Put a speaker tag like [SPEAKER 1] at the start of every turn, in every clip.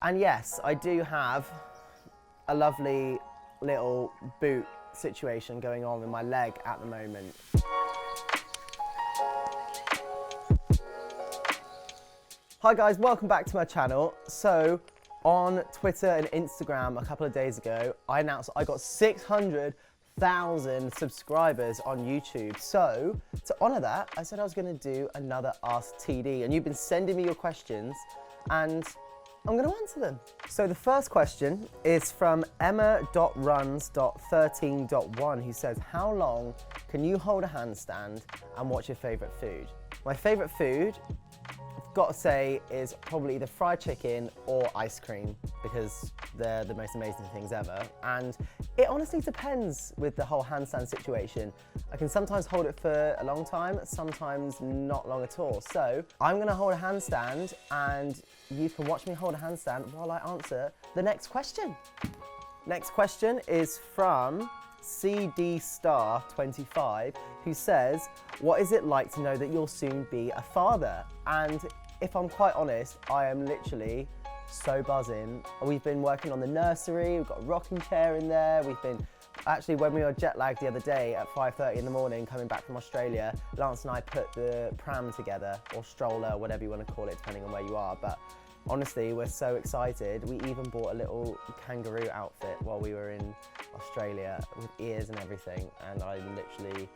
[SPEAKER 1] And yes, I do have a lovely little boot situation going on with my leg at the moment. Hi guys, welcome back to my channel. So on Twitter and Instagram a couple of days ago, I announced I got 600,000 subscribers on YouTube. So to honor that, I said I was gonna do another AskTD, and you've been sending me your questions and I'm gonna answer them. So the first question is from Emma.runs.13.1, who says, how long can you hold a handstand and what's your favorite food? My favorite food, I've got to say, is probably either fried chicken or ice cream, because they're the most amazing things ever. And it honestly depends with the whole handstand situation. I can sometimes hold it for a long time, sometimes not long at all. So I'm gonna hold a handstand and you can watch me hold a handstand while I answer the next question. Next question is from CD Star 25, who says, what is it like to know that you'll soon be a father? And if I'm quite honest, I am literally so buzzing. We've been working on the nursery, we've got a rocking chair in there, we've been, actually when we were jet lagged the other day at 5:30 in the morning coming back from Australia, Lance and I put the pram together, or stroller, whatever you want to call it, depending on where you are. But honestly, we're so excited. We even bought a little kangaroo outfit while we were in Australia with ears and everything, and I literally,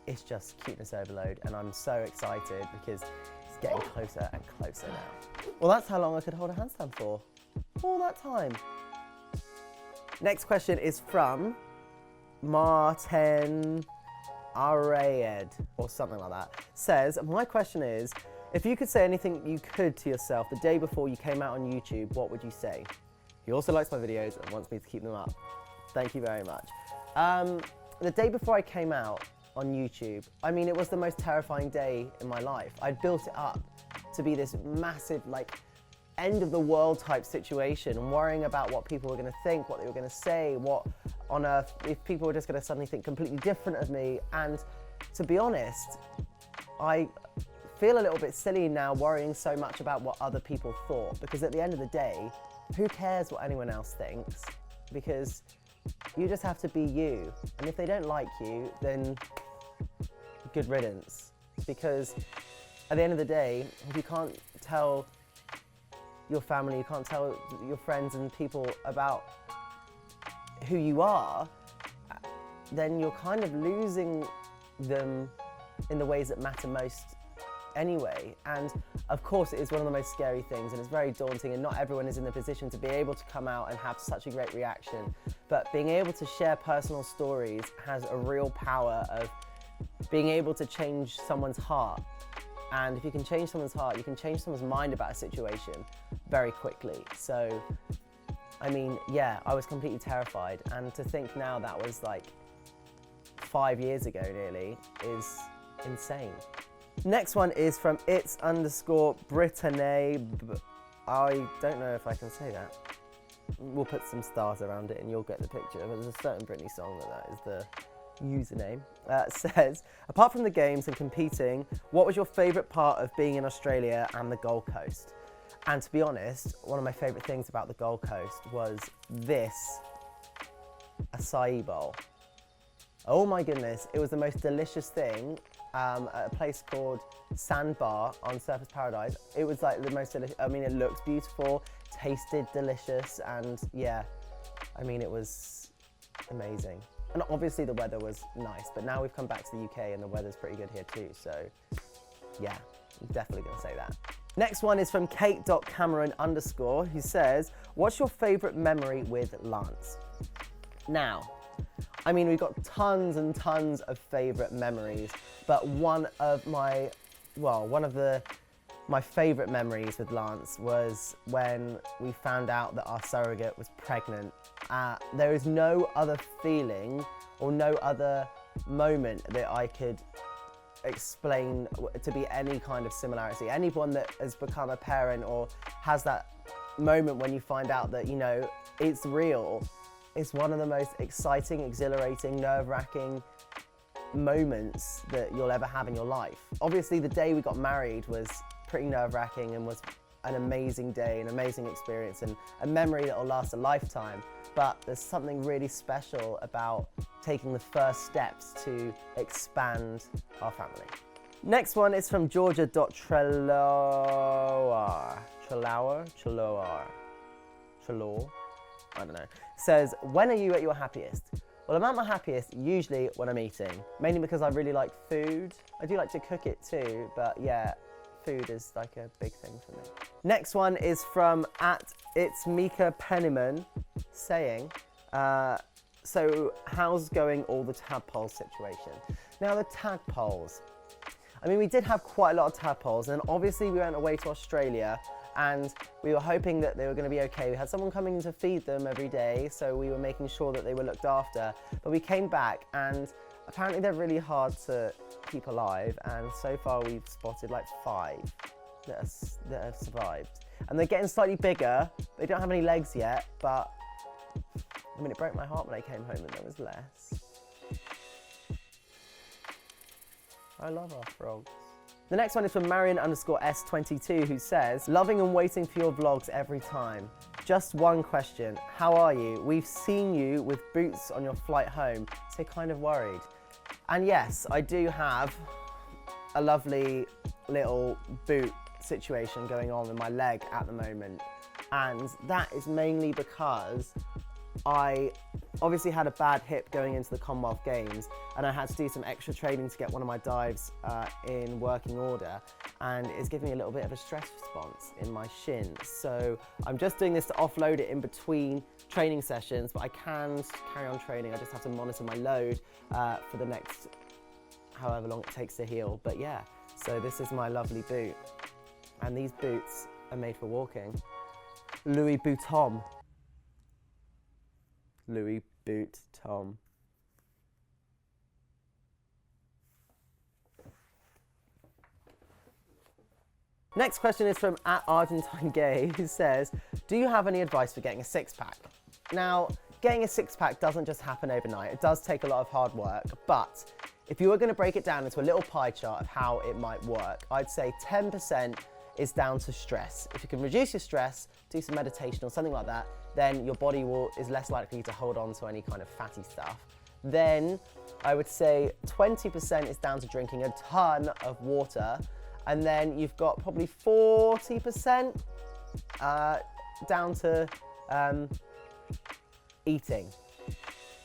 [SPEAKER 1] it's just cuteness overload, and I'm so excited because it's getting closer and closer now. Well, that's how long I could hold a handstand for. All that time. Next question is from Martin Arayed, or something like that. Says, my question is, if you could say anything you could to yourself the day before you came out on YouTube, what would you say? He also likes my videos and wants me to keep them up. Thank you very much. The day before I came out on YouTube, I mean, it was the most terrifying day in my life. I'd built it up to be this massive, like, end of the world type situation, and worrying about what people were gonna think, what they were gonna say, what on earth, if people were just gonna suddenly think completely different of me. And to be honest, I feel a little bit silly now worrying so much about what other people thought, because at the end of the day, who cares what anyone else thinks? Because you just have to be you. And if they don't like you, then good riddance. Because at the end of the day, if you can't tell your family, you can't tell your friends and people about who you are, then you're kind of losing them in the ways that matter most anyway. And of course, it is one of the most scary things, and it's very daunting, and not everyone is in the position to be able to come out and have such a great reaction. But being able to share personal stories has a real power of being able to change someone's heart. And if you can change someone's heart, you can change someone's mind about a situation very quickly. So, I mean, yeah, I was completely terrified. And to think now that was like 5 years ago nearly is insane. Next one is from its_Brittany. I don't know if I can say that. We'll put some stars around it and you'll get the picture. But there's a certain Britney song that is the username. Says, apart from the games and competing, what was your favourite part of being in Australia and the Gold Coast? And to be honest, one of my favourite things about the Gold Coast was this acai bowl. Oh my goodness, it was the most delicious thing at a place called Sandbar on Surfers Paradise. It was like the most delicious. I mean, it looked beautiful, tasted delicious, and yeah, I mean, it was amazing. And obviously the weather was nice, but now we've come back to the UK and the weather's pretty good here too, so yeah, I'm definitely gonna say that. Next one is from Kate.Cameron_, who says, what's your favourite memory with Lance? Now, I mean, we've got tons and tons of favourite memories, but one of my favourite memories with Lance was when we found out that our surrogate was pregnant. There is no other feeling or no other moment that I could explain to be any kind of similarity. Anyone that has become a parent or has that moment when you find out that, you know, it's real, it's one of the most exciting, exhilarating, nerve-wracking moments that you'll ever have in your life. Obviously, the day we got married was pretty nerve-wracking and was an amazing day, an amazing experience, and a memory that will last a lifetime. But there's something really special about taking the first steps to expand our family. Next one is from Georgia.Treloar. I don't know. Says, when are you at your happiest? Well, I'm at my happiest usually when I'm eating, mainly because I really like food. I do like to cook it too, but yeah, food is like a big thing for me. Next one is from It's Mika Penniman saying, so how's going all the tadpole situation? Now the tadpoles, I mean, we did have quite a lot of tadpoles, and obviously we went away to Australia and we were hoping that they were going to be okay. We had someone coming to feed them every day, so we were making sure that they were looked after. But we came back and apparently they're really hard to keep alive, and so far we've spotted like 5 that have survived. And they're getting slightly bigger. They don't have any legs yet, but I mean, it broke my heart when I came home and there was less. I love our frogs. The next one is from Marion_S22, who says, loving and waiting for your vlogs every time. Just one question, how are you? We've seen you with boots on your flight home, so kind of worried. And yes, I do have a lovely little boot situation going on with my leg at the moment. And that is mainly because I obviously had a bad hip going into the Commonwealth Games, and I had to do some extra training to get one of my dives in working order, and it's giving me a little bit of a stress response in my shin. So I'm just doing this to offload it in between training sessions, but I can carry on training. I just have to monitor my load for the next however long it takes to heal. But yeah, so this is my lovely boot, and these boots are made for walking. Louis Vuitton. Louis Boot Tom. Next question is from @ArgentineGay, who says, do you have any advice for getting a six-pack? Now, getting a six-pack doesn't just happen overnight. It does take a lot of hard work, but if you were going to break it down into a little pie chart of how it might work, I'd say 10% is down to stress. If you can reduce your stress, do some meditation or something like that, then your body is less likely to hold on to any kind of fatty stuff. Then I would say 20% is down to drinking a ton of water, and then you've got probably 40% down to eating.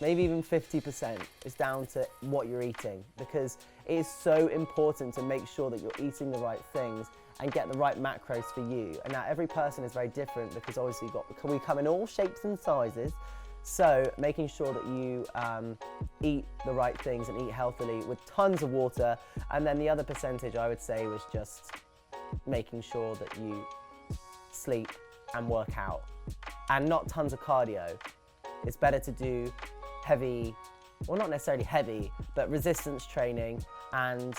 [SPEAKER 1] Maybe even 50% is down to what you're eating, because it is so important to make sure that you're eating the right things and get the right macros for you. And now every person is very different, because obviously we come in all shapes and sizes. So making sure that you eat the right things and eat healthily with tons of water. And then the other percentage I would say was just making sure that you sleep and work out, and not tons of cardio. It's better to do heavy, well, not necessarily heavy, but resistance training, and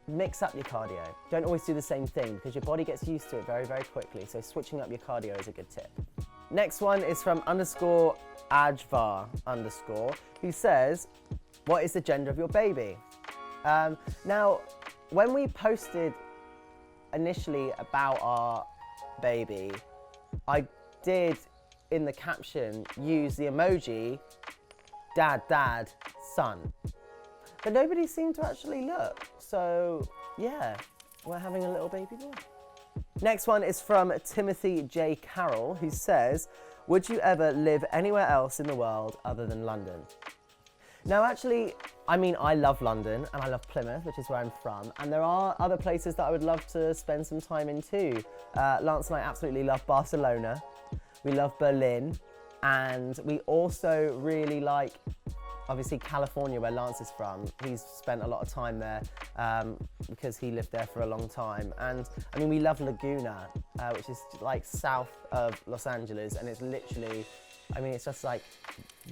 [SPEAKER 1] mix up your cardio. Don't always do the same thing, because your body gets used to it very, very quickly. So switching up your cardio is a good tip. Next one is from _Ajvar_, who says, what is the gender of your baby? Now, when we posted initially about our baby, I did in the caption use the emoji dad, dad, son. But nobody seemed to actually look. So yeah, we're having a little baby boy. Next one is from Timothy J. Carroll, who says, would you ever live anywhere else in the world other than London? Now actually, I mean, I love London and I love Plymouth, which is where I'm from. And there are other places that I would love to spend some time in too. Lance and I absolutely love Barcelona. We love Berlin. And we also really like, obviously, California, where Lance is from. He's spent a lot of time there because he lived there for a long time. And I mean, we love Laguna, which is like south of Los Angeles. And it's literally, I mean, it's just like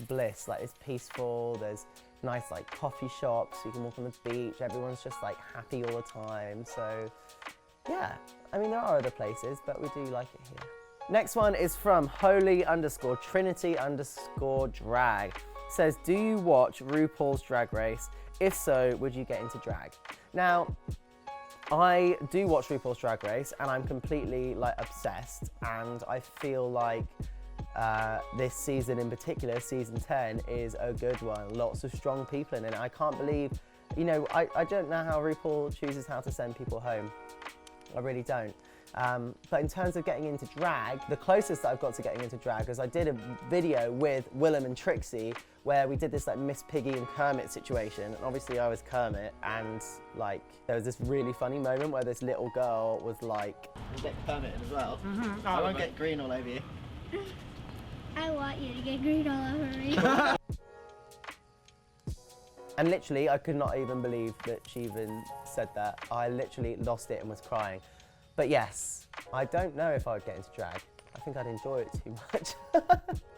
[SPEAKER 1] bliss. Like, it's peaceful. There's nice like coffee shops. You can walk on the beach. Everyone's just like happy all the time. So yeah, I mean, there are other places, but we do like it here. Next one is from holy_trinity_drag. Says, do you watch RuPaul's Drag Race? If so, would you get into drag? Now, I do watch RuPaul's Drag Race and I'm completely like obsessed, and I feel like this season in particular, season 10, is a good one. Lots of strong people in it. I can't believe, you know, I don't know how RuPaul chooses how to send people home. I really don't. But in terms of getting into drag, the closest that I've got to getting into drag is I did a video with Willem and Trixie where we did this like Miss Piggy and Kermit situation. And obviously I was Kermit, and like there was this really funny moment where this little girl was like,
[SPEAKER 2] "You get Kermit in as well.
[SPEAKER 3] Mm-hmm.
[SPEAKER 2] I won't get green all over you."
[SPEAKER 4] I want you to get green all over me.
[SPEAKER 1] And literally I could not even believe that she even said that. I literally lost it and was crying. But yes, I don't know if I would get into drag. I think I'd enjoy it too much.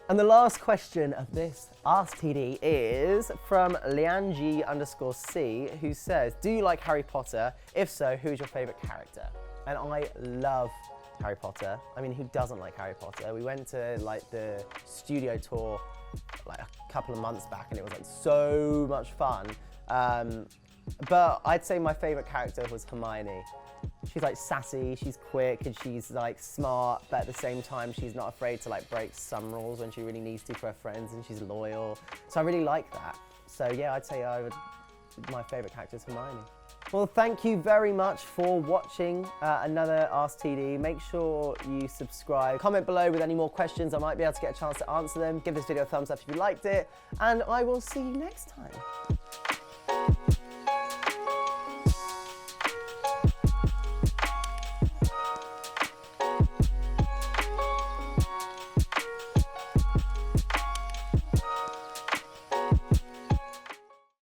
[SPEAKER 1] And the last question of this AskTD is from Lianji_C, who says, do you like Harry Potter? If so, who's your favourite character? And I love Harry Potter. I mean, who doesn't like Harry Potter? We went to like the studio tour like a couple of months back and it was like so much fun. But I'd say my favourite character was Hermione. She's like sassy, she's quick, and she's like smart, but at the same time she's not afraid to like break some rules when she really needs to for her friends, and she's loyal. So I really like that. So yeah, I'd say my favourite character is Hermione. Well, thank you very much for watching another AskTD. Make sure you subscribe. Comment below with any more questions. I might be able to get a chance to answer them. Give this video a thumbs up if you liked it, and I will see you next time.